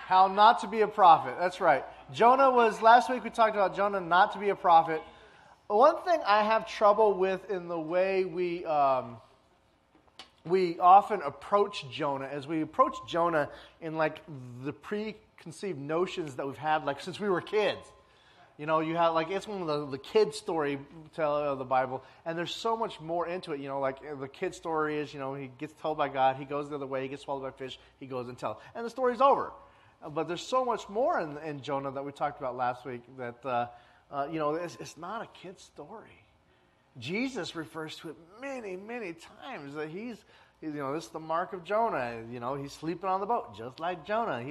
How not to be a prophet. That's right. Last week we talked about Jonah not to be a prophet. One thing I have trouble with in the way we often approach Jonah is we approach Jonah in like the preconceived notions that we've had like since we were kids. You know, you have like it's one of the kid story of the Bible, and there's so much more into it. You know, like the kid story is, you know, he gets told by God, he goes the other way, he gets swallowed by fish, he goes and tells, and the story's over. But there's so much more in Jonah that we talked about last week that you know it's not a kid story. Jesus refers to it many, many times that he's you know, this is the mark of Jonah. You know, he's sleeping on the boat just like Jonah.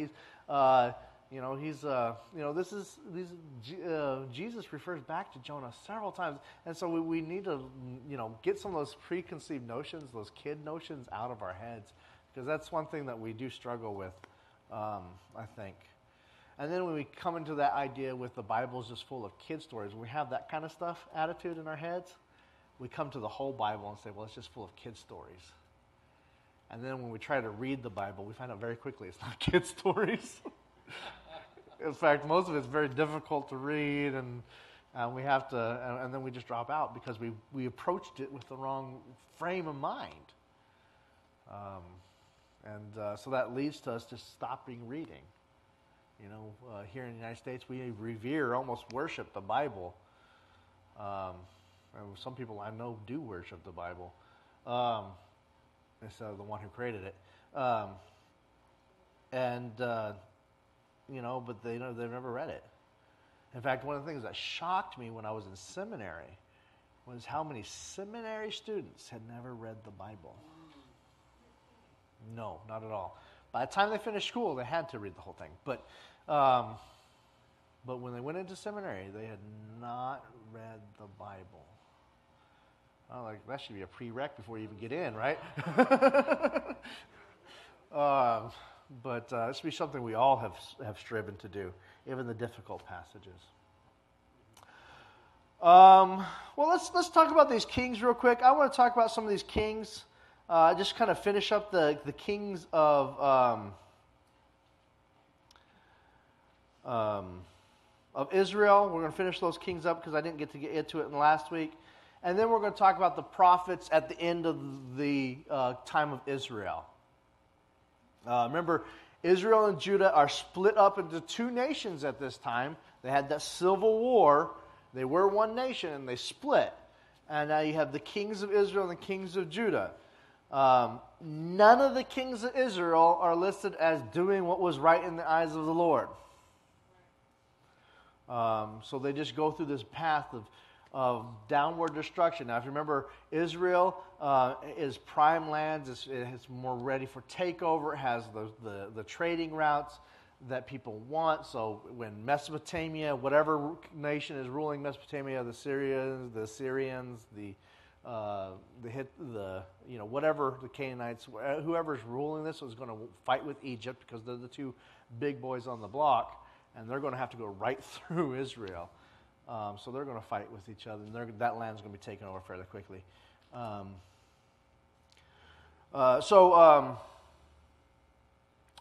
Jesus refers back to Jonah several times, and so we need to, you know, get some of those preconceived notions, those kid notions, out of our heads, because that's one thing that we do struggle with, I think. And then when we come into that idea with the Bible's just full of kid stories, when we have that kind of stuff attitude in our heads, we come to the whole Bible and say, well, it's just full of kid stories. And then when we try to read the Bible, we find out very quickly it's not kid stories. In fact, most of it's very difficult to read, and we have to, and then we just drop out because we approached it with the wrong frame of mind. So that leads to us just stopping reading. You know, here in the United States, we revere, almost worship the Bible. And some people I know do worship the Bible instead of the one who created it. You know, but they've never read it. In fact, one of the things that shocked me when I was in seminary was how many seminary students had never read the Bible. No, not at all. By the time they finished school, they had to read the whole thing. But when they went into seminary, they had not read the Bible. I'm like, that should be a prereq before you even get in, right? But it should be something we all have striven to do, even the difficult passages. Well, let's talk about these kings real quick. I want to talk about some of these kings. Just kind of finish up the kings of Israel. We're going to finish those kings up because I didn't get into it in last week. And then we're going to talk about the prophets at the end of the time of Israel. Remember, Israel and Judah are split up into two nations at this time. They had that civil war. They were one nation, and they split. And now you have the kings of Israel and the kings of Judah. None of the kings of Israel are listed as doing what was right in the eyes of the Lord. So they just go through this path of downward destruction. Now, if you remember, Israel is prime lands. It's more ready for takeover. It has the trading routes that people want. So when Mesopotamia, whatever nation is ruling Mesopotamia, the Syrians, the Assyrians, whatever the Canaanites, whoever's ruling this is going to fight with Egypt because they're the two big boys on the block, and they're going to have to go right through Israel. So they're going to fight with each other, and that land's going to be taken over fairly quickly. Where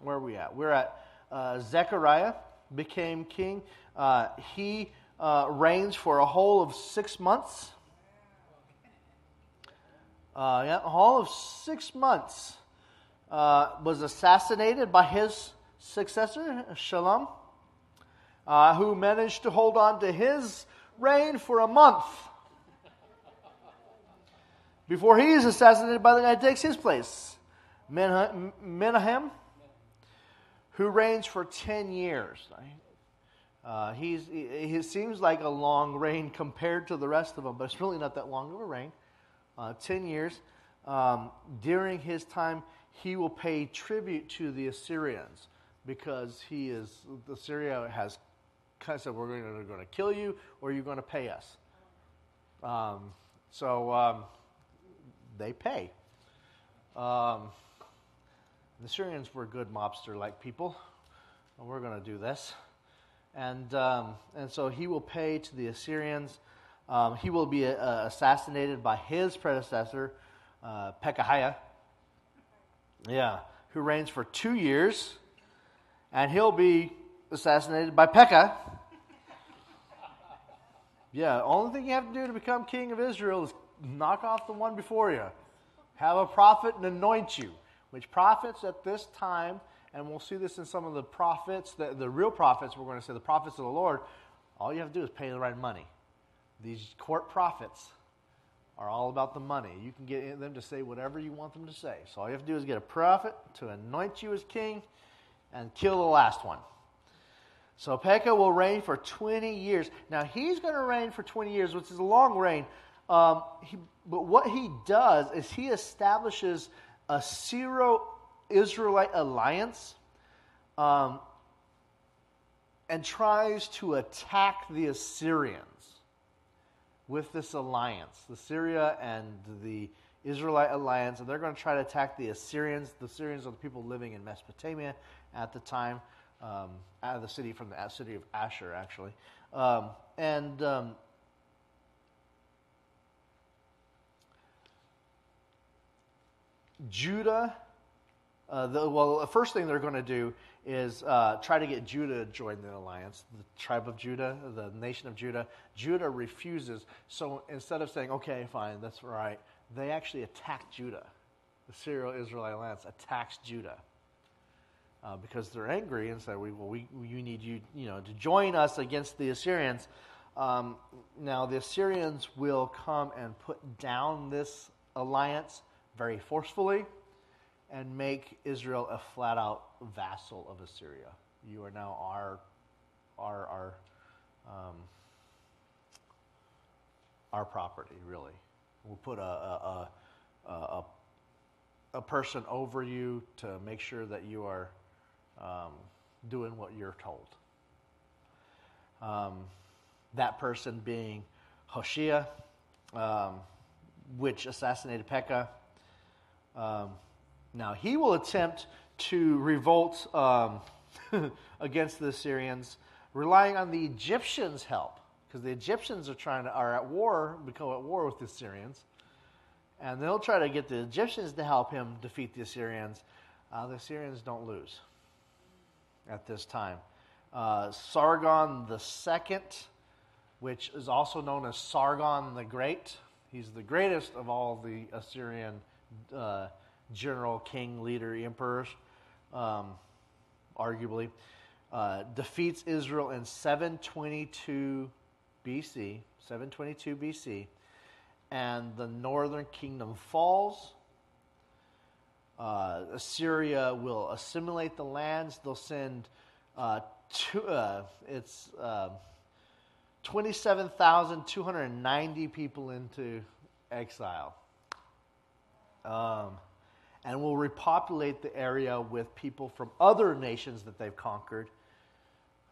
are we at? We're at Zechariah became king. He reigns for a whole of 6 months. A whole of 6 months. Was assassinated by his successor, Shalom, who managed to hold on to his reign for a month before he is assassinated by the guy who takes his place, Menahem, who reigns for 10 years. He seems like a long reign compared to the rest of them, but it's really not that long of a reign. 10 years. During his time, he will pay tribute to the Assyrians because Assyria has kind of said, we're going to kill you or you're going to pay us. They pay. The Assyrians were good mobster-like people. And we're going to do this. And so he will pay to the Assyrians. He will be assassinated by his predecessor, Pekahiah, who reigns for 2 years. And he'll be assassinated by Pekah. Yeah, only thing you have to do to become king of Israel is knock off the one before you. Have a prophet and anoint you. Which prophets at this time, and we'll see this in some of the prophets, the real prophets, we're going to say the prophets of the Lord, all you have to do is pay the right money. These court prophets are all about the money. You can get them to say whatever you want them to say. So all you have to do is get a prophet to anoint you as king and kill the last one. So Pekah will reign for 20 years. Now he's going to reign for 20 years, which is a long reign. But what he does is he establishes a Syro-Israelite alliance and tries to attack the Assyrians with this alliance, the Syria and the Israelite alliance, and they're going to try to attack the Assyrians. The Assyrians are the people living in Mesopotamia at the time, out of the city, from the city of Asher, actually. Judah, the first thing they're going to do is try to get Judah to join the alliance, the tribe of Judah, the nation of Judah. Judah refuses. So instead of saying, okay, fine, that's right, they actually attack Judah. The Syro-Israelite alliance attacks Judah because they're angry and say, you need you to join us against the Assyrians. Now the Assyrians will come and put down this alliance very forcefully and make Israel a flat-out vassal of Assyria. You are now our property, really. We'll put a person over you to make sure that you are doing what you're told. That person being Hoshea, which assassinated Pekah. Now, he will attempt to revolt against the Assyrians, relying on the Egyptians' help, because the Egyptians are at war with the Assyrians, and they'll try to get the Egyptians to help him defeat the Assyrians. The Assyrians don't lose at this time. Sargon II, which is also known as Sargon the Great, he's the greatest of all the Assyrian general, king, leader, emperors, arguably, defeats Israel in 722 BC, and the northern kingdom falls. Assyria will assimilate the lands. They'll send 27,290 people into exile. And will repopulate the area with people from other nations that they've conquered.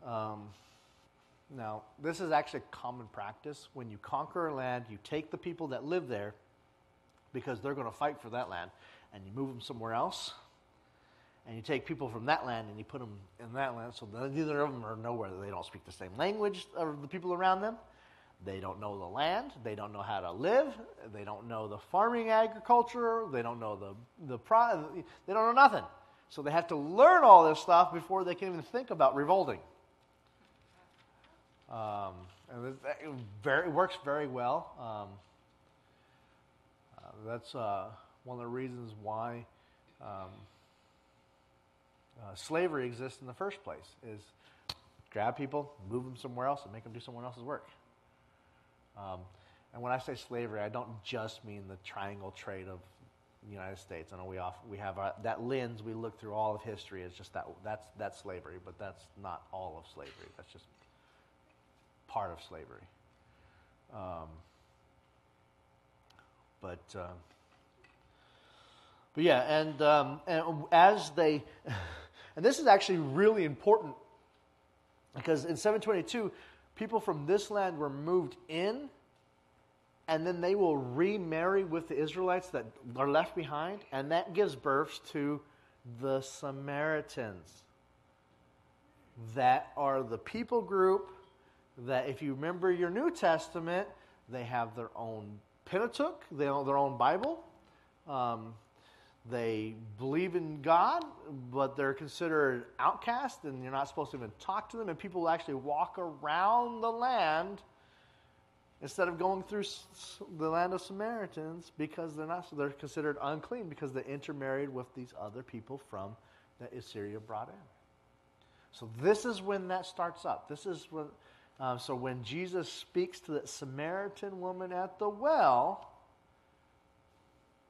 Now, this is actually common practice. When you conquer a land, you take the people that live there because they're going to fight for that land, and you move them somewhere else. And you take people from that land and you put them in that land, so neither of them are nowhere. They don't speak the same language of the people around them. They don't know the land. They don't know how to live. They don't know the farming agriculture. They don't know they don't know nothing. So they have to learn all this stuff before they can even think about revolting. And it works very well. That's one of the reasons why slavery exists in the first place, is grab people, move them somewhere else, and make them do someone else's work. And when I say slavery, I don't just mean the triangle trade of the United States. I know we have that lens we look through all of history is just that's slavery, but that's not all of slavery. That's just part of slavery. But yeah, and as they, and this is actually really important because in 722. People from this land were moved in, and then they will remarry with the Israelites that are left behind, and that gives birth to the Samaritans. That are the people group that, if you remember your New Testament, they have their own Pentateuch, they have their own Bible. They believe in God, but they're considered outcast, and you're not supposed to even talk to them. And people will actually walk around the land instead of going through the land of Samaritans because they're considered unclean because they intermarried with these other people from that Assyria brought in. So this is when that starts up. This is when. So when Jesus speaks to the Samaritan woman at the well,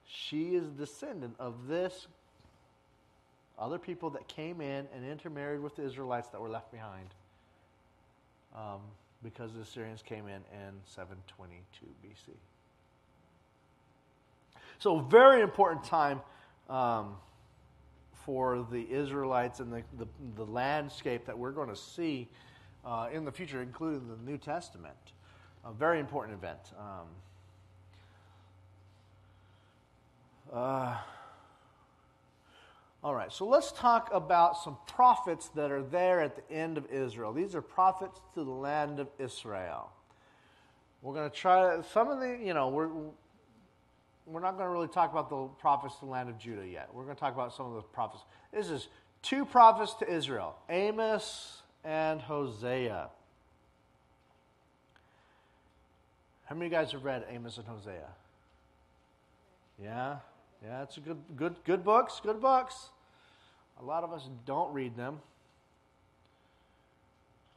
she is a descendant of this other people that came in and intermarried with the Israelites that were left behind because the Assyrians came in 722 BC. So very important time for the Israelites and the landscape that we're going to see in the future, including the New Testament. A very important event. All right, so let's talk about some prophets that are there at the end of Israel. These are prophets to the land of Israel. We're going to try some of the, we're not going to really talk about the prophets to the land of Judah yet. We're going to talk about some of the prophets. This is two prophets to Israel, Amos and Hosea. How many of you guys have read Amos and Hosea? Yeah, it's a good books. Good books. A lot of us don't read them,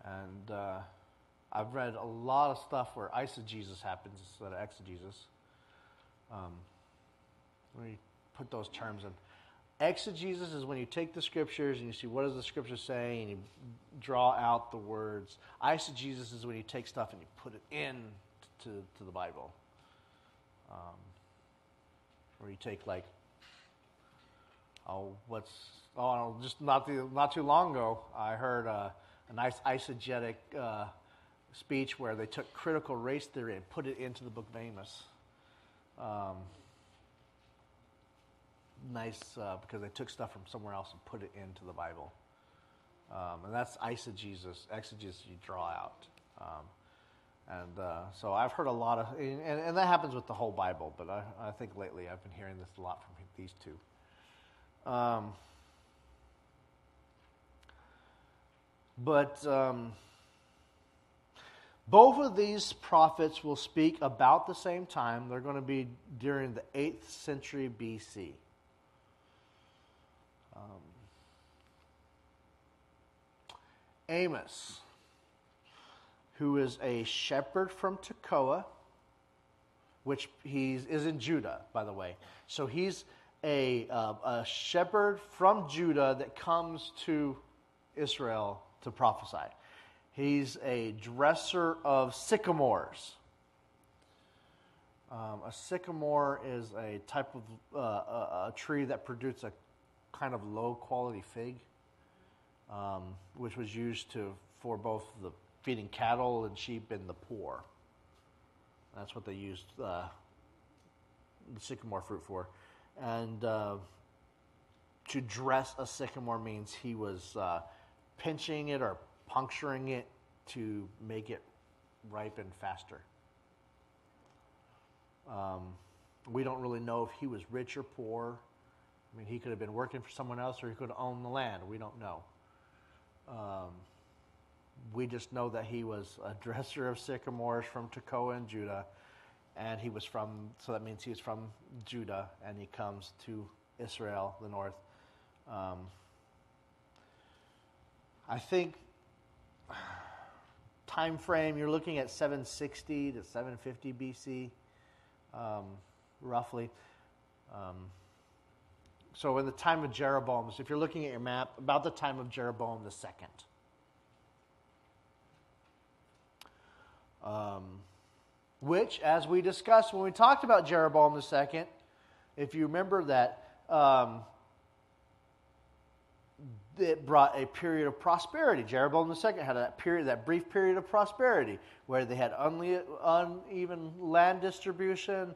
and I've read a lot of stuff where eisegesis happens instead of exegesis. When you put those terms in, exegesis is when you take the scriptures and you see what does the scripture say, and you draw out the words. Eisegesis is when you take stuff and you put it in to the Bible. Where you take just not too long ago, I heard a nice eisegetic speech where they took critical race theory and put it into the book of Amos. Because they took stuff from somewhere else and put it into the Bible. And that's eisegesis. Exegesis you draw out. So I've heard a lot of, and that happens with the whole Bible, but I think lately I've been hearing this a lot from these two. Both of these prophets will speak about the same time. They're going to be during the 8th century BC. Amos, who is a shepherd from Tekoa, which is in Judah, by the way. So he's a shepherd from Judah that comes to Israel to prophesy. He's a dresser of sycamores. A sycamore is a type of a tree that produces a kind of low-quality fig, which was used for both the feeding cattle and sheep and the poor. That's what they used the sycamore fruit for. And to dress a sycamore means he was pinching it or puncturing it to make it ripen faster. We don't really know if he was rich or poor. I mean, he could have been working for someone else or he could have owned the land. We don't know. We just know that he was a dresser of sycamores from Tekoa in Judah, and so that means he was from Judah, and he comes to Israel, the north. I think time frame, you're looking at 760 to 750 BC, roughly. So in the time of Jeroboam, so if you're looking at your map, about the time of Jeroboam the second. Which, as we discussed when we talked about Jeroboam the second, if you remember that, it brought a period of prosperity. Jeroboam the second had that brief period of prosperity where they had uneven land distribution,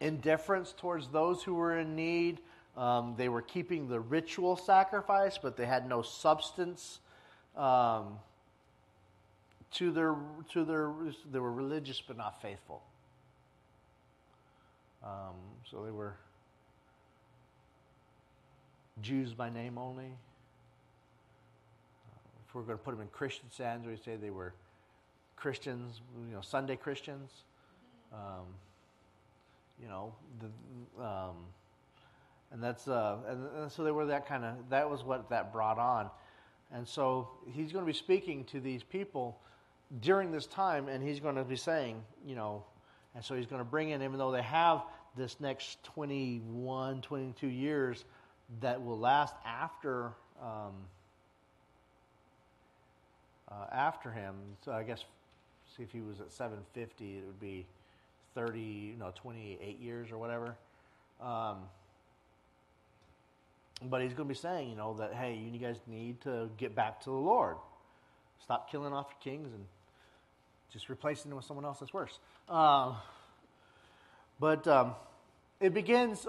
indifference towards those who were in need. They were keeping the ritual sacrifice, but they had no substance. They were religious but not faithful. So they were Jews by name only. If we're going to put them in Christian standards, we say they were Christians, Sunday Christians. And that's and so they were that kind of. That was what that brought on, and so he's going to be speaking to these people during this time, and he's going to be saying, and so he's going to bring in, even though they have this next 21, 22 years that will last after him. So I guess, see if he was at 750, it would be 28 years or whatever. But he's going to be saying, that, hey, you guys need to get back to the Lord. Stop killing off your kings and just replacing them with someone else that's worse. But it begins,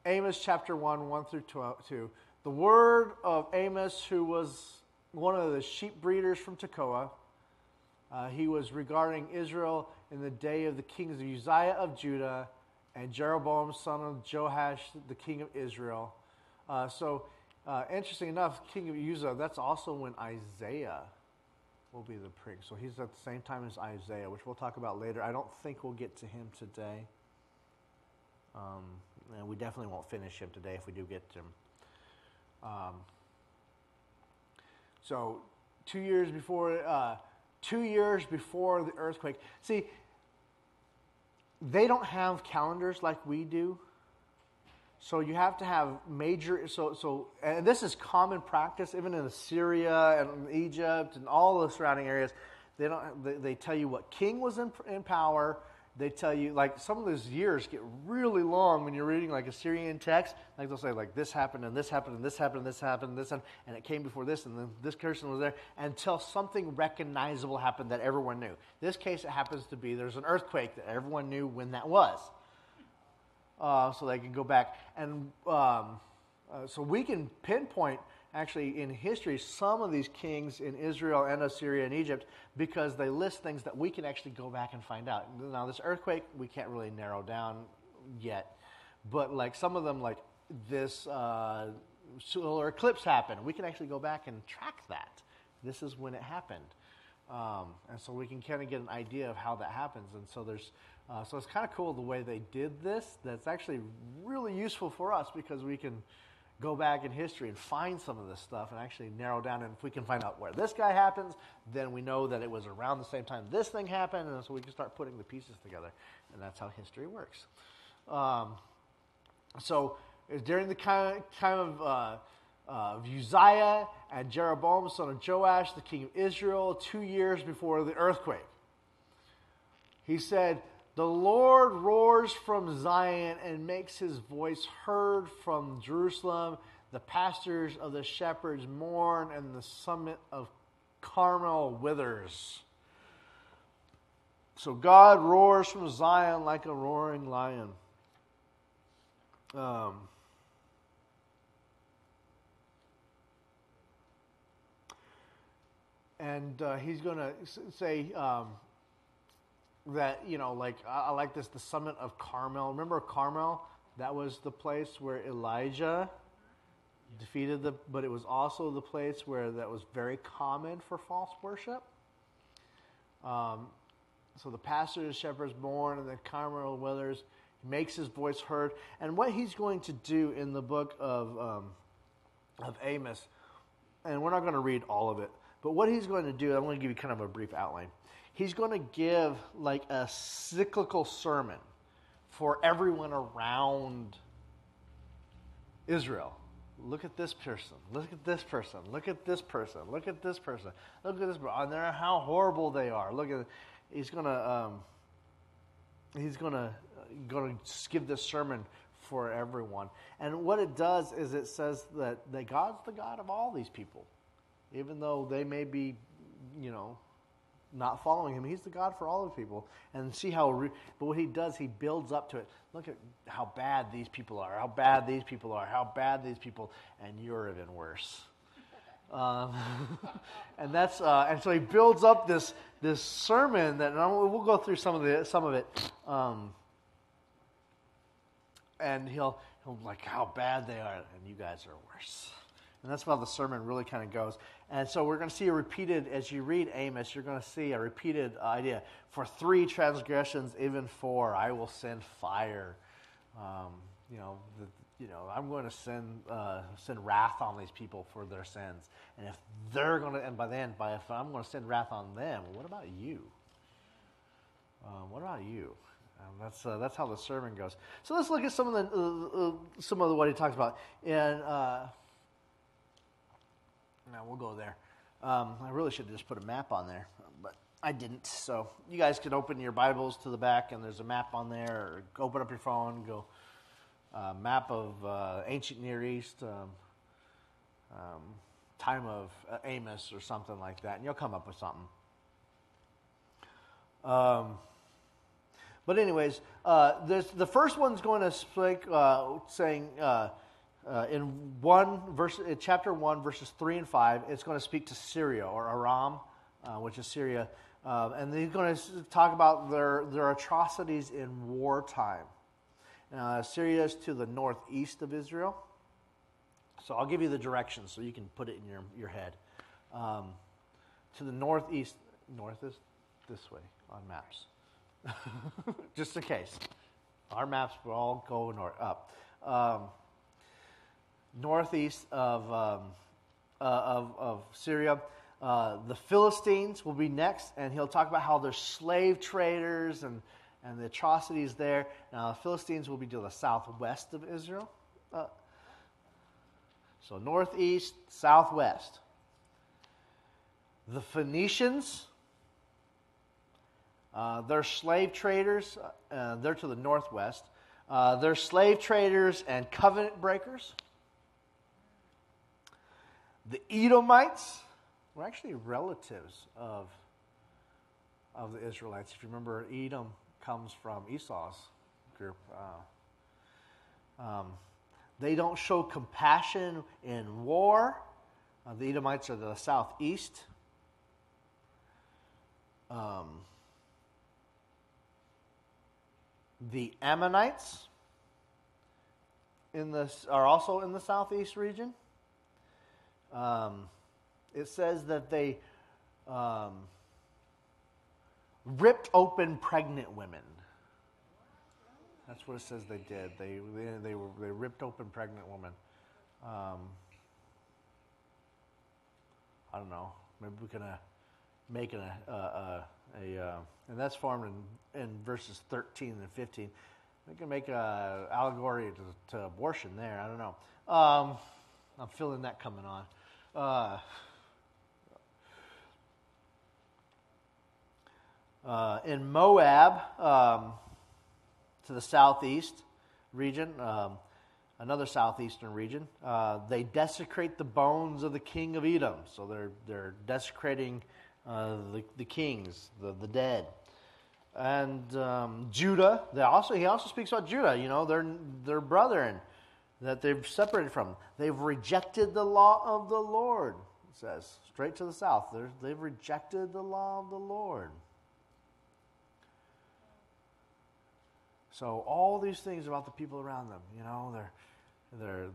Amos chapter 1 through 2. The word of Amos, who was one of the sheep breeders from Tekoa. He was regarding Israel in the day of the kings of Uzziah of Judah and Jeroboam, son of Joash, the king of Israel. Interesting enough, king of Uzziah, that's also when Isaiah will be the prince. So he's at the same time as Isaiah, which we'll talk about later. I don't think we'll get to him today. And we definitely won't finish him today if we do get to him. So 2 years before the earthquake. See, they don't have calendars like we do. So you have to have major, and this is common practice, even in Assyria and Egypt and all the surrounding areas. They tell you what king was in power. They tell you, like, some of those years get really long when you're reading, like, Assyrian text. Like, they'll say, like, this happened, and this happened, and this happened, and this happened, and this happened, and it came before this, and then this person was there, until something recognizable happened that everyone knew. This case, it happens to be there's an earthquake that everyone knew when that was. So they can go back. And so we can pinpoint, actually, in history, some of these kings in Israel and Assyria and Egypt, because they list things that we can actually go back and find out. Now, this earthquake, we can't really narrow down yet. But, like, some of them, like this solar eclipse happened. We can actually go back and track that. This is when it happened. And so we can kind of get an idea of how that happens. And so there's... So it's kind of cool the way they did this. That's actually really useful for us because we can go back in history and find some of this stuff and actually narrow down. And if we can find out where this guy happens, then we know that it was around the same time this thing happened, and so we can start putting the pieces together. And that's how history works. So during the time of Uzziah and Jeroboam, son of Joash, the king of Israel, 2 years before the earthquake, he said, "The Lord roars from Zion and makes his voice heard from Jerusalem. The pastures of the shepherds mourn, and the summit of Carmel withers." So God roars from Zion like a roaring lion. And he's going to say... that, like, I like this, the summit of Carmel. Remember Carmel? That was the place where Elijah defeated but it was also the place where that was very common for false worship. So the pastors, shepherds mourn, and the Carmel withers. He makes his voice heard. And what he's going to do in the book of Amos, and we're not going to read all of it, but what he's going to do, I'm going to give you kind of a brief outline. He's going to give like a cyclical sermon for everyone around Israel. Look at this person. Look at this person. Look at this person. Look at this person. Look at this person. And they're how horrible they are. Look at. He's going to give this sermon for everyone. And what it does is it says that God's the God of all these people, even though they may be, not following him. He's the God for all of people. And see how, but what he does, he builds up to it. Look at how bad these people are, how bad these people are, how bad these people, and you're even worse. And that's, and so he builds up this sermon that, and we'll go through some of it. and he'll like how bad they are, and you guys are worse. And that's how the sermon really kind of goes. And so we're going to see a repeated, as you read Amos, you're going to see a repeated idea. For 3 transgressions, even 4, I will send fire. I'm going to send wrath on these people for their sins. And if they're going to, and by then, if I'm going to send wrath on them, what about you? What about you? That's how the sermon goes. So let's look at some of what he talks about. And now we'll go there. I really should have just put a map on there, but I didn't. So you guys can open your Bibles to the back, and there's a map on there. Or open up your phone, go map of ancient Near East, time of Amos or something like that, and you'll come up with something. But anyways, the first one's going to speak, saying in chapter 1, verses 3 and 5, it's going to speak to Syria, or Aram, which is Syria. And he's going to talk about their atrocities in wartime. Syria is to the northeast of Israel. So I'll give you the directions so you can put it in your head. To the northeast, north is this way on maps. Just in case. Our maps will all go up. Northeast of Syria. The Philistines will be next, and he'll talk about how there's slave traders and the atrocities there. Now, the Philistines will be to the southwest of Israel. So northeast, southwest. The Phoenicians, they're slave traders. They're to the northwest. They're slave traders and covenant breakers. The Edomites were actually relatives of the Israelites. If you remember, Edom comes from Esau's group. They don't show compassion in war. The Edomites are the southeast. The Ammonites are also in the southeast region. It says that they ripped open pregnant women. That's what it says they did. They ripped open pregnant women. I don't know. Maybe we can make it and that's formed in verses 13 and 15. We can make an allegory to abortion there. I don't know. I'm feeling that coming on. In Moab, to the southeast region, another southeastern region, they desecrate the bones of the king of Edom. So they're desecrating the kings, the dead. And Judah, he also speaks about Judah. You know, their brethren that they've separated from. They've rejected the law of the Lord. It says straight to the south. They've rejected the law of the Lord. So all these things about the people around them, you know,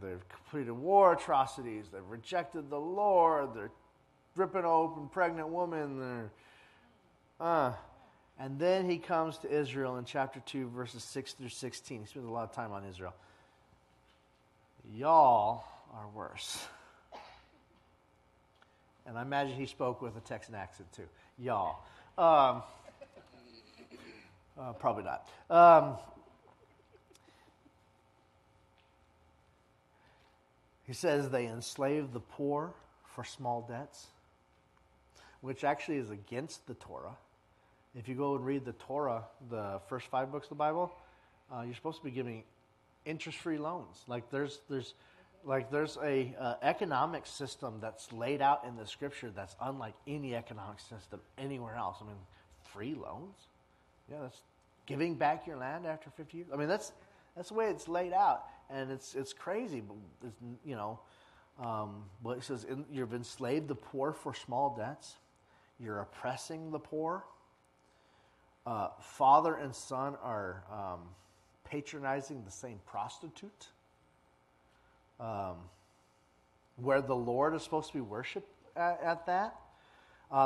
they've completed war atrocities. They've rejected the Lord. They're ripping open pregnant women. And then he comes to Israel in chapter 2, verses 6 through 16. He spends a lot of time on Israel. Y'all are worse. And I imagine he spoke with a Texan accent too. Y'all. Probably not. He says they enslave the poor for small debts, which actually is against the Torah. If you go and read the Torah, the first 5 books of the Bible, you're supposed to be giving interest-free loans. Like there's a economic system that's laid out in the Scripture that's unlike any economic system anywhere else. I mean, free loans. Yeah, that's giving back your land after 50 years. I mean, that's the way it's laid out, and it's crazy. But it's, you know, but it says you've enslaved the poor for small debts. You're oppressing the poor. Father and son are patronizing the same prostitute, where the Lord is supposed to be worshipped at that.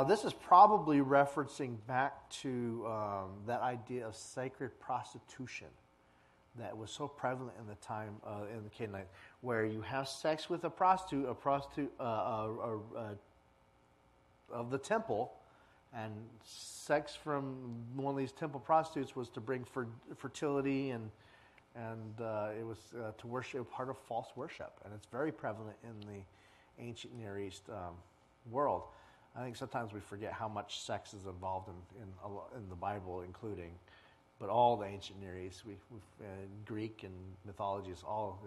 This is probably referencing back to that idea of sacred prostitution that was so prevalent in the time in the Canaanite, where you have sex with a prostitute of the temple, and sex from one of these temple prostitutes was to bring fertility, and it was to worship, part of false worship, and it's very prevalent in the ancient Near East world. I think sometimes we forget how much sex is involved in the Bible, including, but all the ancient Near East, Greek and mythology, it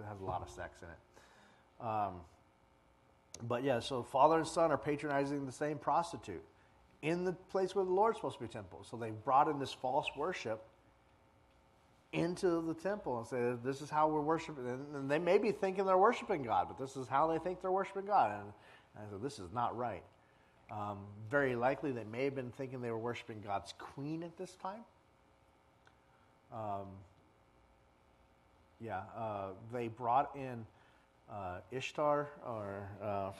has a lot of sex in it. But yeah, so father and son are patronizing the same prostitute in the place where the Lord's supposed to be temple. So they brought in this false worship into the temple and say, this is how we're worshiping. And they may be thinking they're worshiping God, but this is how they think they're worshiping God. And so this is not right. Very likely they may have been thinking they were worshiping God's queen at this time. They brought in Ishtar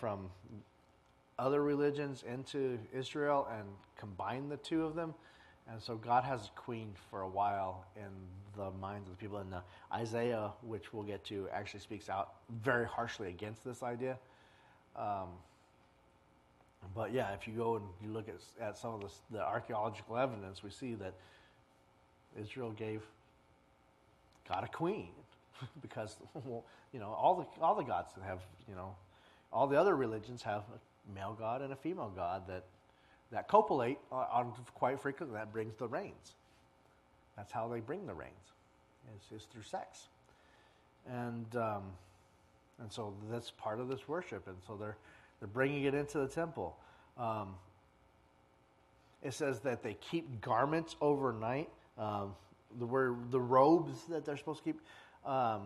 from other religions into Israel and combined the two of them. And so God has a queen for a while in the minds of the people. And Isaiah, which we'll get to, actually speaks out very harshly against this idea. But yeah, if you go and you look at some of the archaeological evidence, we see that Israel gave God a queen because, well, all the gods have, all the other religions have a male god and a female god that copulate on quite frequently. That brings the rains. That's how they bring the rains, is through sex. And so that's part of this worship. And so they're bringing it into the temple. It says that they keep garments overnight. The robes that they're supposed to keep. That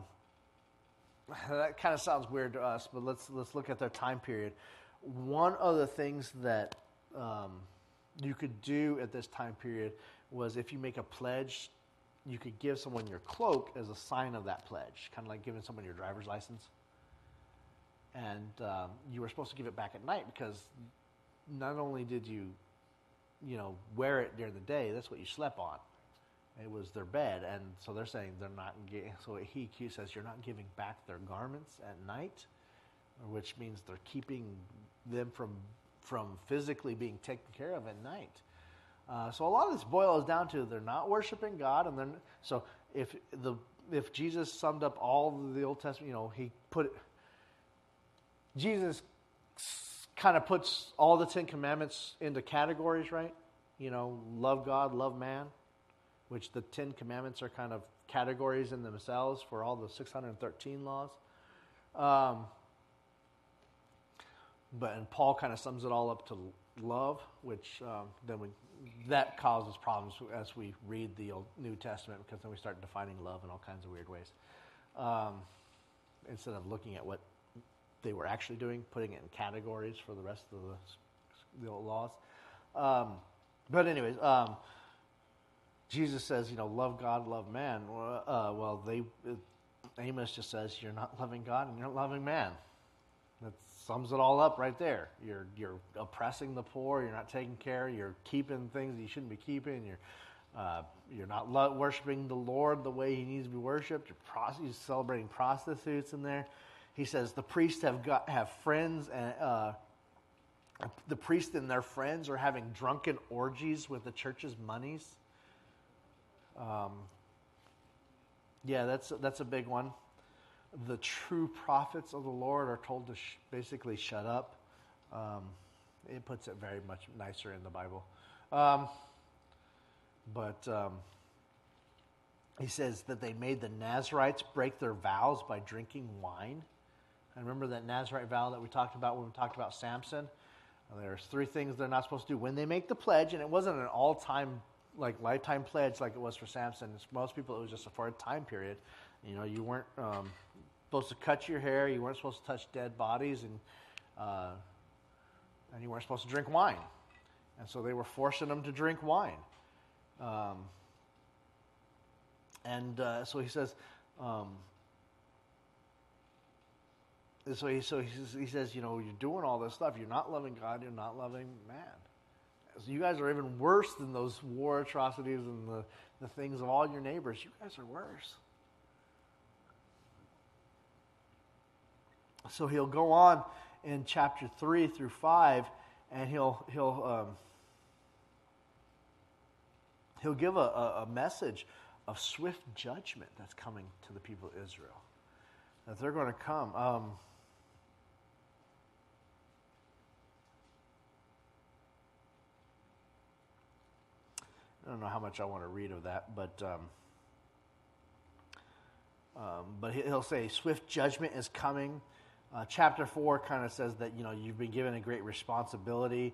kind of sounds weird to us, but let's look at their time period. One of the things that you could do at this time period was, if you make a pledge, you could give someone your cloak as a sign of that pledge, kind of like giving someone your driver's license. And you were supposed to give it back at night, because not only did you, wear it during the day, that's what you slept on. It was their bed, and so they're saying they're not. So he says you're not giving back their garments at night, which means they're keeping them from physically being taken care of at night. So a lot of this boils down to they're not worshiping God, and then so if Jesus summed up all of the Old Testament, Jesus kind of puts all the 10 Commandments into categories, right? Love God, love man, which the 10 Commandments are kind of categories in themselves for all the 613 laws. And Paul kind of sums it all up to love, which that causes problems as we read the New Testament, because then we start defining love in all kinds of weird ways. Instead of looking at what they were actually doing, putting it in categories for the rest of the old laws. But anyways, Jesus says, love God, love man. Amos just says you're not loving God and you're not loving man. That sums it all up right there. You're oppressing the poor. You're not taking care. You're keeping things that you shouldn't be keeping. You're not worshiping the Lord the way He needs to be worshipped. You're celebrating prostitutes in there. He says the priests have friends, and the priests and their friends are having drunken orgies with the church's monies. That's a big one. The true prophets of the Lord are told to basically shut up. It puts it very much nicer in the Bible. He says that they made the Nazarites break their vows by drinking wine. And remember that Nazarite vow that we talked about when we talked about Samson? There's 3 things they're not supposed to do when they make the pledge, and it wasn't an all-time, lifetime pledge like it was for Samson. Most people, it was just for a time period. You weren't supposed to cut your hair, you weren't supposed to touch dead bodies, and you weren't supposed to drink wine. And so they were forcing them to drink wine. And so he says, he says, you're doing all this stuff. You're not loving God. You're not loving man. So you guys are even worse than those war atrocities and the things of all your neighbors. You guys are worse. So he'll go on in chapter 3 through 5, and he'll give a message of swift judgment that's coming to the people of Israel. That they're going to come. I don't know how much I want to read of that, but he'll say swift judgment is coming. Chapter 4 kind of says that you've been given a great responsibility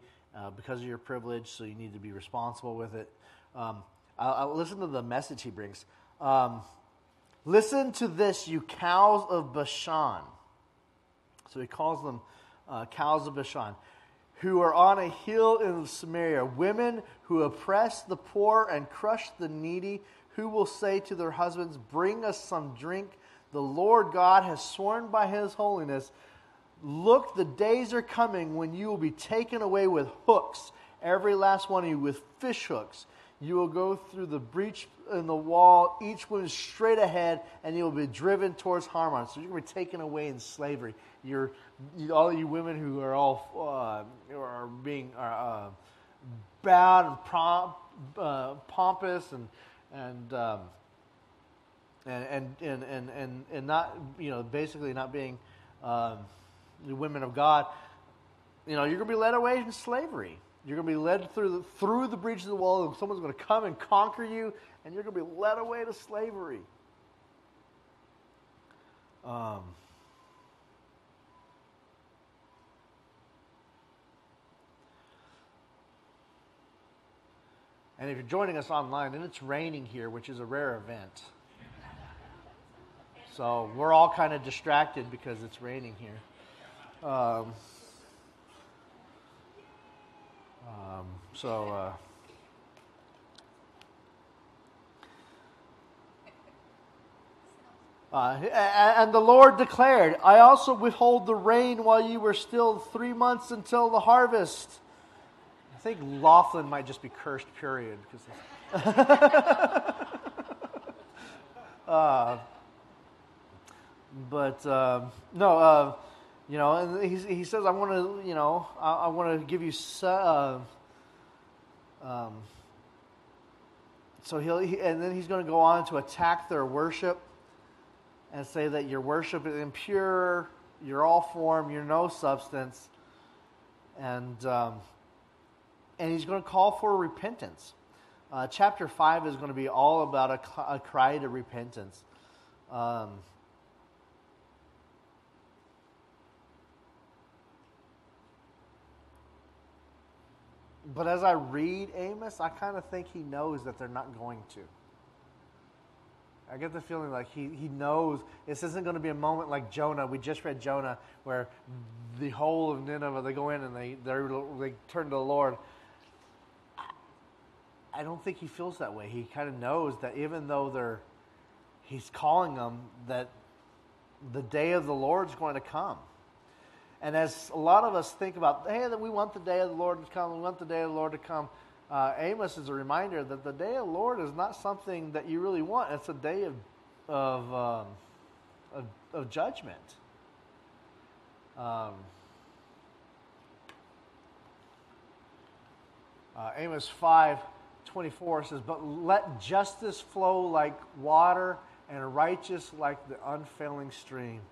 because of your privilege, so you need to be responsible with it. I'll listen to the message he brings. Listen to this, you cows of Bashan. So he calls them cows of Bashan, who are on a hill in Samaria, women who oppress the poor and crush the needy, who will say to their husbands, bring us some drink. The Lord God has sworn by his holiness, look, the days are coming when you will be taken away with hooks, every last one of you with fish hooks. You will go through the breach in the wall, each one is straight ahead, and you will be driven towards Harmon. So you're going to be taken away in slavery. All you women who are all being bowed and pompous and not basically not being the women of God. You're going to be led away in slavery. You're going to be led through the breach of the wall, and someone's going to come and conquer you, and you're going to be led away to slavery. And if you're joining us online, and it's raining here, which is a rare event. So we're all kind of distracted because it's raining here. And the Lord declared, I also withhold the rain while you were still 3 months until the harvest. I think Laughlin might just be cursed, period. And he says, I want to give you. So and then he's going to go on to attack their worship and say that your worship is impure, you're all form, you're no substance, and he's going to call for repentance. Chapter 5 is going to be all about a cry to repentance. But as I read Amos, I kind of think he knows that they're not going to. I get the feeling like he knows this isn't going to be a moment like Jonah. We just read Jonah, where the whole of Nineveh, they go in and they turn to the Lord. I don't think he feels that way. He kind of knows that even though he's calling them, that the day of the Lord is going to come. And as a lot of us think about, hey, that we want the day of the Lord to come, we want the day of the Lord to come, Amos is a reminder that the day of the Lord is not something that you really want. It's a day of judgment. Amos 5:24 says, but let justice flow like water and righteous like the unfailing stream.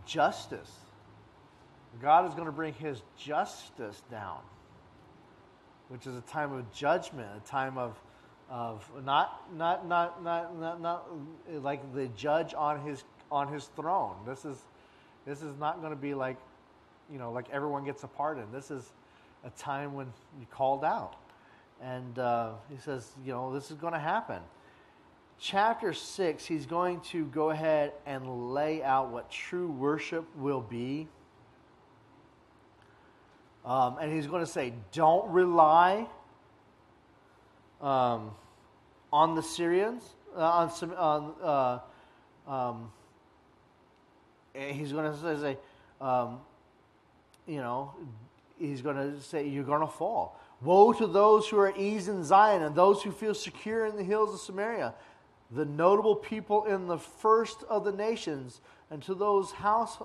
Justice. God is going to bring his justice down, which is a time of judgment, a time of not like the judge on his throne. This is not going to be like everyone gets a pardon. This is a time when you called out, and he says, this is going to happen. Chapter 6, he's going to go ahead and lay out what true worship will be. And he's going to say, don't rely on the Syrians, he's going to say, he's going to say, you're going to fall. Woe to those who are at ease in Zion and those who feel secure in the hills of Samaria, the notable people in the first of the nations, and to those houses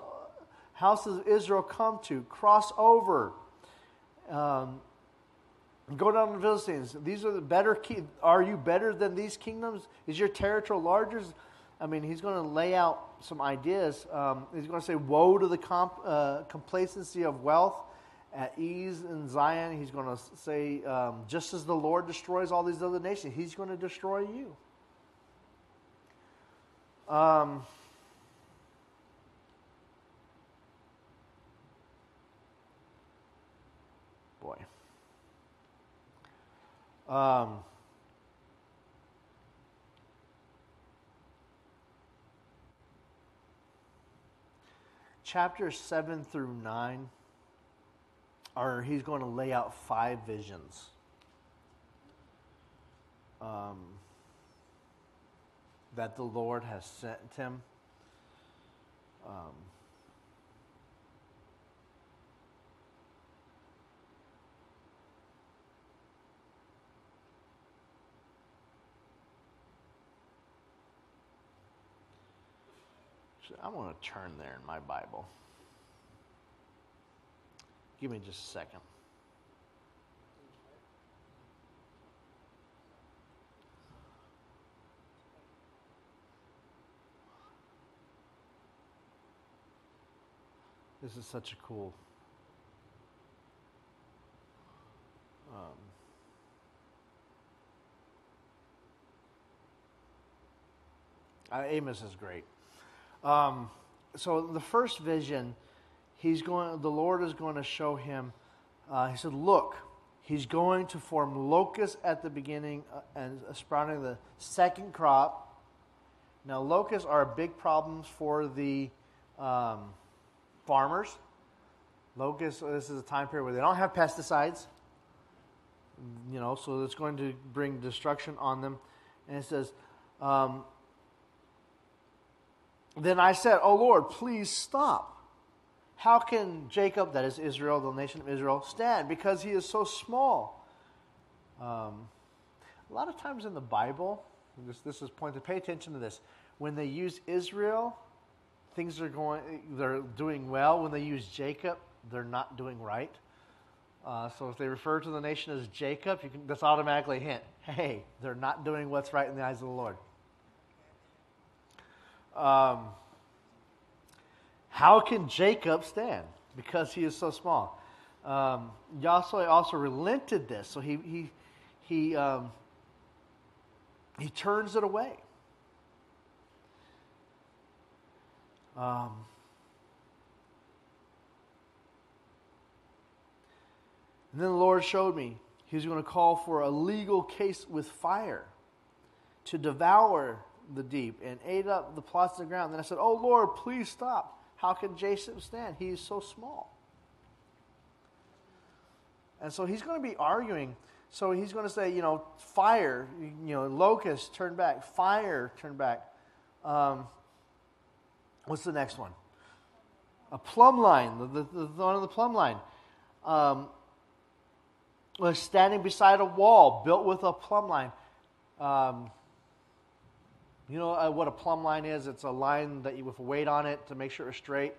of Israel come to, cross over. Go down to the Philistines. These are the better. Are you better than these kingdoms? Is your territory larger? I mean, he's going to lay out some ideas. He's going to say, woe to the complacency of wealth, at ease in Zion. He's going to say, just as the Lord destroys all these other nations, he's going to destroy you. Boy. Chapters 7 through 9 he's going to lay out 5 visions. That the Lord has sent him. I'm going to turn there in my Bible. Give me just a second. This is such a cool Amos is great. So the first vision, the Lord is going to show him. He said, "Look, he's going to form locusts at the beginning and sprouting the second crop." Now, locusts are big problems for the farmers. Locusts. This is a time period where they don't have pesticides. So it's going to bring destruction on them. And it says. Then I said, "Oh Lord, please stop. How can Jacob," that is Israel, the nation of Israel, "stand? Because he is so small." A lot of times in the Bible, this is pointed. Pay attention to this. When they use Israel, they're doing well. When they use Jacob, they're not doing right. So if they refer to the nation as Jacob, that's automatically a hint. Hey, they're not doing what's right in the eyes of the Lord. How can Jacob stand? Because he is so small. Yahweh also relented this, so he turns it away. And then the Lord showed me He's going to call for a legal case with fire to devour the deep and ate up the plots of the ground. Then I said, "Oh Lord, please stop. How can Jacob stand? He is so small." And so he's going to be arguing. So he's going to say, fire, locusts, turn back. Fire, turn back. What's the next one? A plumb line, the one on the plumb line. Was standing beside a wall built with a plumb line. You know what a plumb line is? It's a line that with a weight on it to make sure it's straight.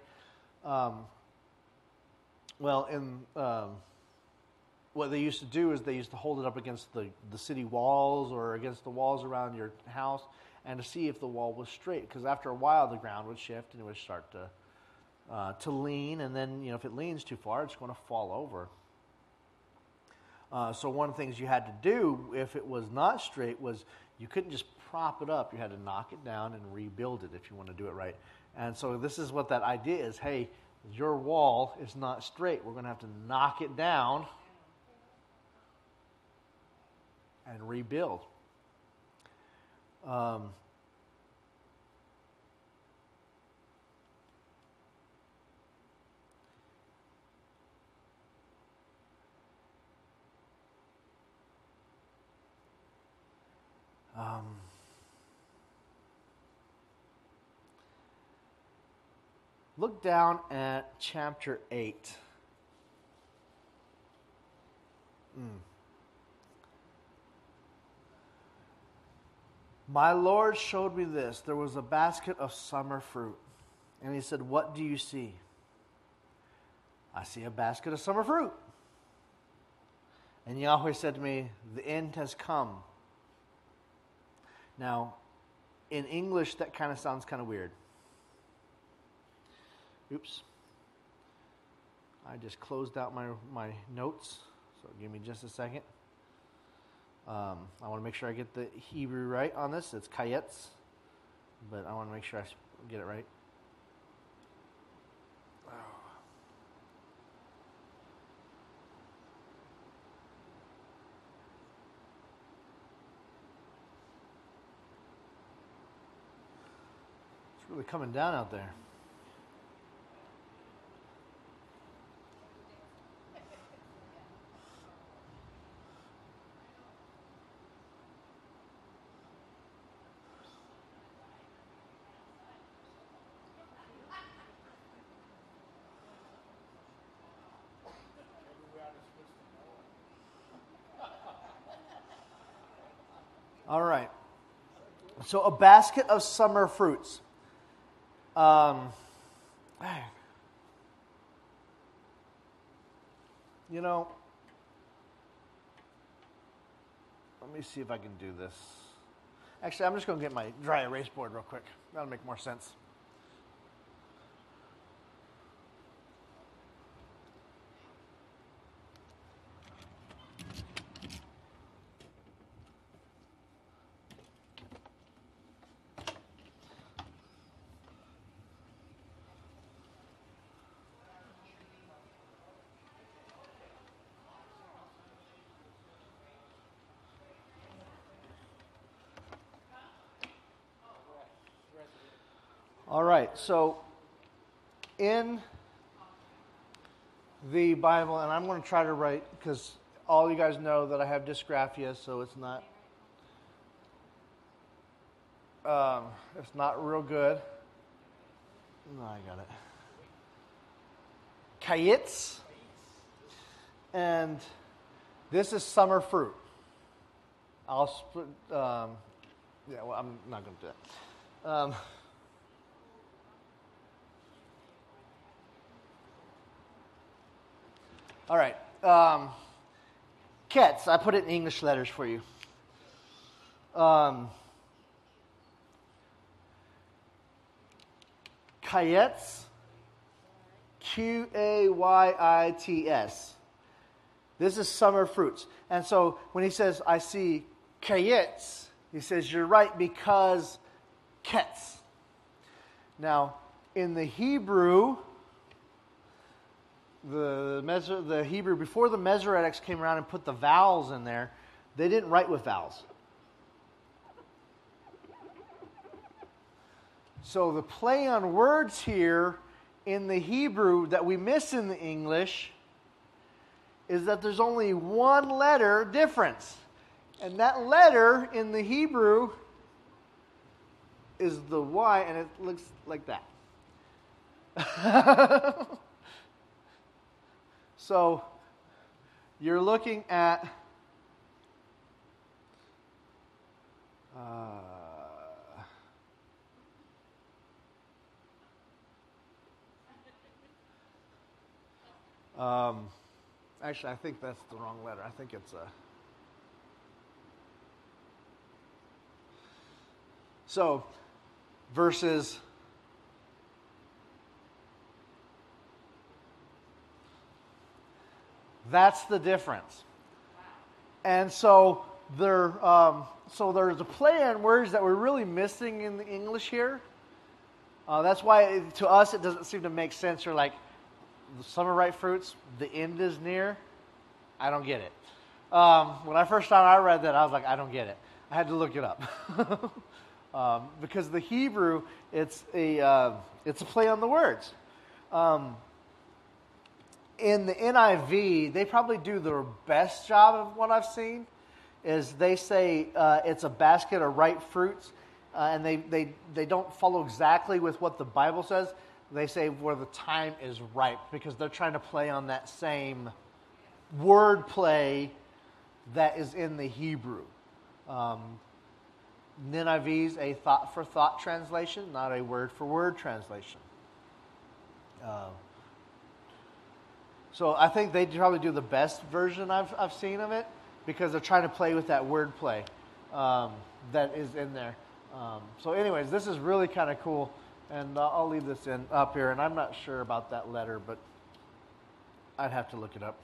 What they used to do is they used to hold it up against the city walls or against the walls around your house and to see if the wall was straight. Because after a while, the ground would shift and it would start to lean. And then, if it leans too far, it's going to fall over. So one of the things you had to do if it was not straight was you couldn't just prop it up. You had to knock it down and rebuild it if you want to do it right. And so this is what that idea is. Hey, your wall is not straight. We're going to have to knock it down and rebuild. Look down at chapter 8. My Lord showed me this. There was a basket of summer fruit. And he said, what do you see? I see a basket of summer fruit. And Yahweh said to me, the end has come. Now, in English, that kind of sounds kind of weird. Oops. I just closed out my notes, so give me just a second. I want to make sure I get the Hebrew right on this. It's kayetz, but I want to make sure I get it right. It's really coming down out there. All right. So a basket of summer fruits. You know, let me see if I can do this. Actually, I'm just going to get my dry erase board real quick. That'll make more sense. All right, so in the Bible, and I'm going to try to write, because all you guys know that I have dysgraphia, so it's not real good. No, I got it. Kayitz, and this is summer fruit. I'll split. I'm not going to do that. All right. Ketz, I put it in English letters for you. Kayetz, Q-A-Y-I-T-S. This is summer fruits. And so when he says, I see kayetz, he says, you're right, because ketz. Now, in the Hebrew, the Hebrew, before the Masoretics came around and put the vowels in there, they didn't write with vowels. So the play on words here in the Hebrew that we miss in the English is that there's only one letter difference. And that letter in the Hebrew is the Y, and it looks like that. So you're looking at actually, I think that's the wrong letter. I think it's so versus that's the difference. And so there's a play on words that we're really missing in the English here. That's why to us it doesn't seem to make sense. You're like, the summer ripe fruits, the end is near. I don't get it. When I first time I read that, I was like, I don't get it. I had to look it up. Because the Hebrew, it's a play on the words. In the NIV, they probably do their best job of what I've seen, is they say it's a basket of ripe fruits, and they don't follow exactly with what the Bible says. They say where the time is ripe, because they're trying to play on that same word play that is in the Hebrew. NIV is a thought-for-thought translation, not a word-for-word translation. So I think they probably do the best version I've seen of it, because they're trying to play with that word play that is in there. So anyways, this is really kind of cool, and I'll leave this up here, and I'm not sure about that letter, but I'd have to look it up.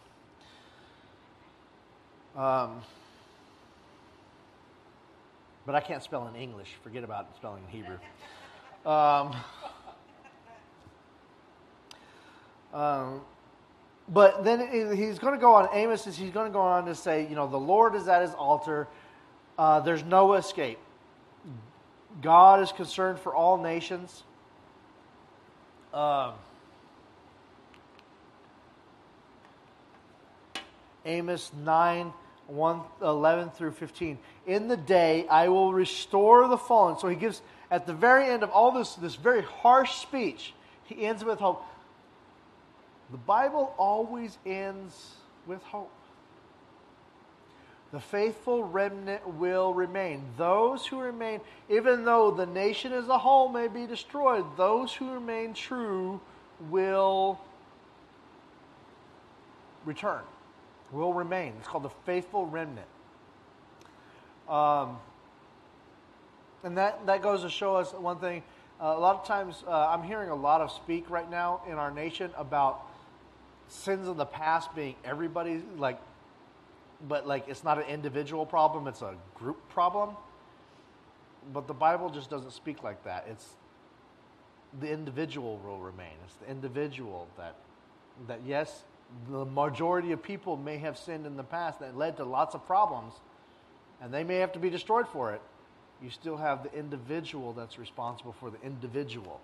But I can't spell in English. Forget about spelling in Hebrew. But then he's going to go on, Amos is, he's going to go on to say, the Lord is at his altar. There's no escape. God is concerned for all nations. Amos 9, 11 through 15. In the day I will restore the fallen. So he gives, at the very end of all this very harsh speech, he ends with hope. The Bible always ends with hope. The faithful remnant will remain. Those who remain, even though the nation as a whole may be destroyed, those who remain true will return, will remain. It's called the faithful remnant. And that goes to show us one thing. A lot of times, I'm hearing a lot of speak right now in our nation about sins of the past being everybody's, but it's not an individual problem, it's a group problem. But the Bible just doesn't speak like that. It's the individual will remain. It's the individual that yes, the majority of people may have sinned in the past that led to lots of problems, and they may have to be destroyed for it. You still have the individual that's responsible for the individual.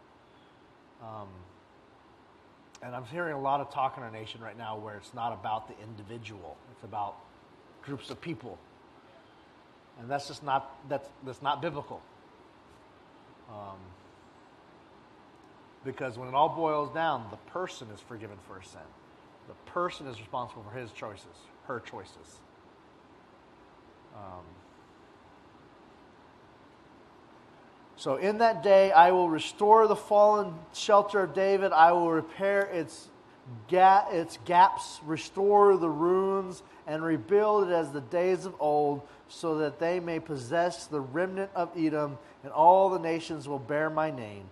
And I'm hearing a lot of talk in our nation right now where it's not about the individual. It's about groups of people. And that's just not biblical. Because when it all boils down, the person is forgiven for sin. The person is responsible for his choices, her choices. So in that day, I will restore the fallen shelter of David. I will repair its gaps, restore the ruins, and rebuild it as the days of old, so that they may possess the remnant of Edom, and all the nations will bear my name.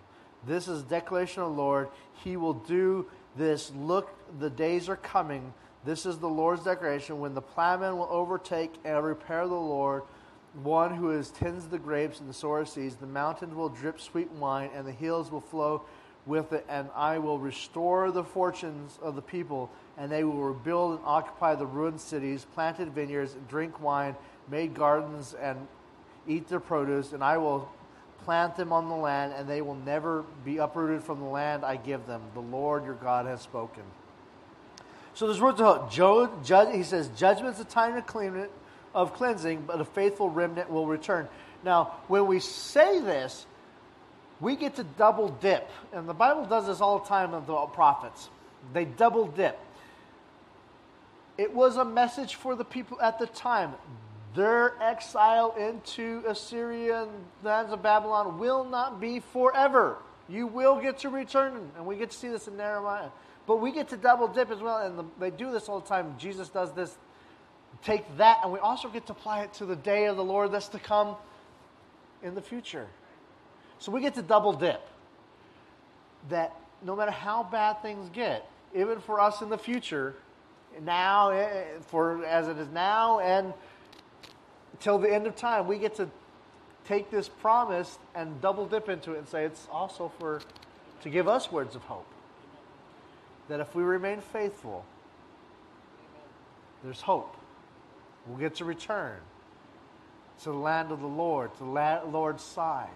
This is the declaration of the Lord. He will do this. Look, the days are coming. This is the Lord's declaration, when the plowman will overtake and repair the Lord, one who tends the grapes in the sower seas. The mountains will drip sweet wine, and the hills will flow with it. And I will restore the fortunes of the people, and they will rebuild and occupy the ruined cities, planted vineyards, drink wine, made gardens, and eat their produce. And I will plant them on the land, and they will never be uprooted from the land I give them. The Lord your God has spoken. So there's words of hope. He says, judgment's a time of cleansing, but a faithful remnant will return. Now, when we say this, we get to double dip. And the Bible does this all the time with the prophets. They double dip. It was a message for the people at the time. Their exile into Assyria and the lands of Babylon will not be forever. You will get to return. And we get to see this in Nehemiah. But we get to double dip as well. And they do this all the time. Jesus does this. Take that, and we also get to apply it to the day of the Lord that's to come in the future. So we get to double dip. That no matter how bad things get, even for us in the future, now, as it is now, and till the end of time, we get to take this promise and double dip into it and say it's also to give us words of hope. That if we remain faithful, there's hope. We'll get to return to the land of the Lord, to the Lord's side,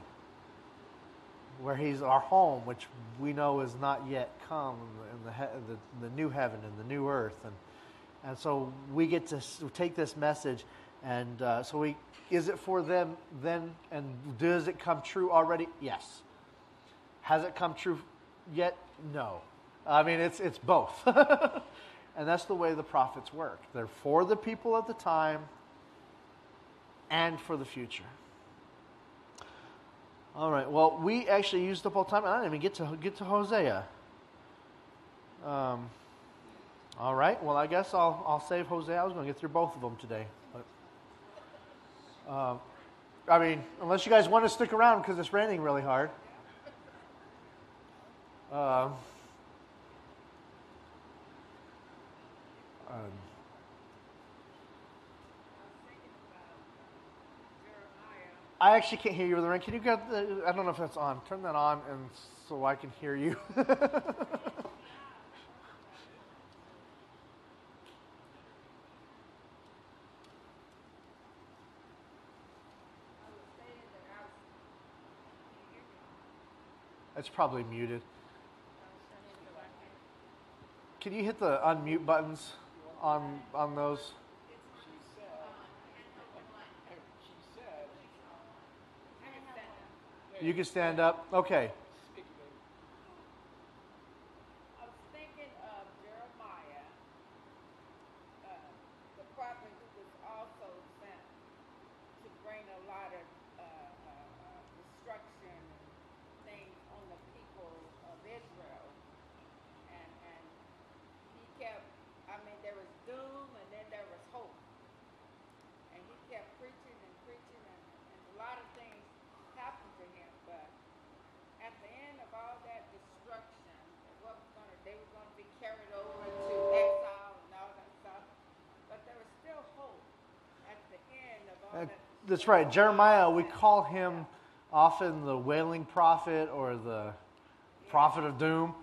where He's our home, which we know is not yet come, in the new heaven and the new earth. And so we get to take this message And is it for them then? And does it come true already? Yes. Has it come true yet? No. I mean, it's both. And that's the way the prophets work. They're for the people at the time and for the future. All right. Well, we actually used up all time, and I didn't even get to Hosea. All right. Well, I guess I'll save Hosea. I was going to get through both of them today. But, I mean, unless you guys want to stick around because it's raining really hard. I actually can't hear you with the rain. Can you get I don't know if that's on. Turn that on and so I can hear you. It's probably muted. Can you hit the unmute buttons on those? You can stand up. Okay. I was thinking of Jeremiah, the prophet who was also sent to bring a lot of destruction and things on the people of Israel. And he kept, there was doom and then there was hope. And he kept preaching and preaching and a lot of things happened to him, but at the end of all that destruction, they were going to be carried over to exile and all that stuff, but there was still hope at the end of all that. That's right. Jeremiah, we call him often the wailing prophet or the prophet of doom.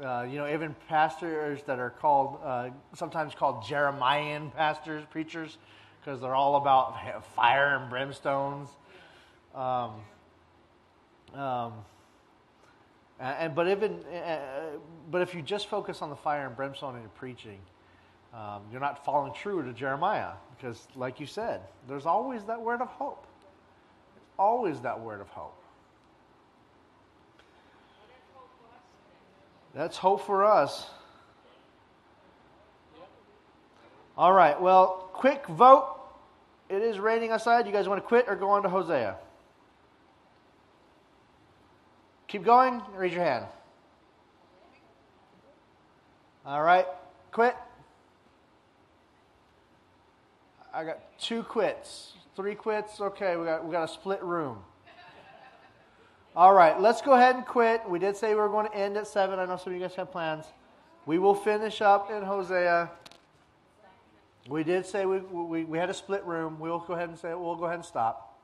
Even pastors that are called, sometimes called Jeremiah pastors, preachers, because they're all about fire and brimstones. But if you just focus on the fire and brimstone in your preaching, you're not following true to Jeremiah, because, like you said, there's always that word of hope. Always that word of hope. That's hope for us. All right, well, quick vote. It is raining outside. You guys want to quit or go on to Hosea? Keep going. Raise your hand. All right, quit. I got 2 quits. 3 quits. Okay, we got a split room. All right, let's go ahead and quit. We did say we were going to end at 7. I know some of you guys have plans. We will finish up in Hosea. We did say we had a split room. We'll go ahead and say we'll go ahead and stop.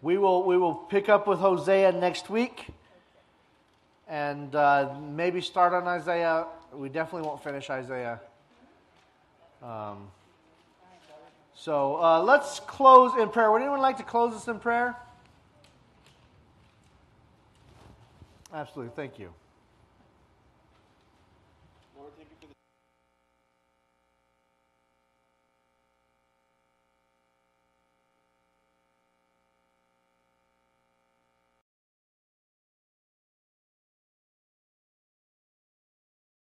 We will pick up with Hosea next week, and maybe start on Isaiah. We definitely won't finish Isaiah. So let's close in prayer. Would anyone like to close us in prayer? Absolutely. Thank you.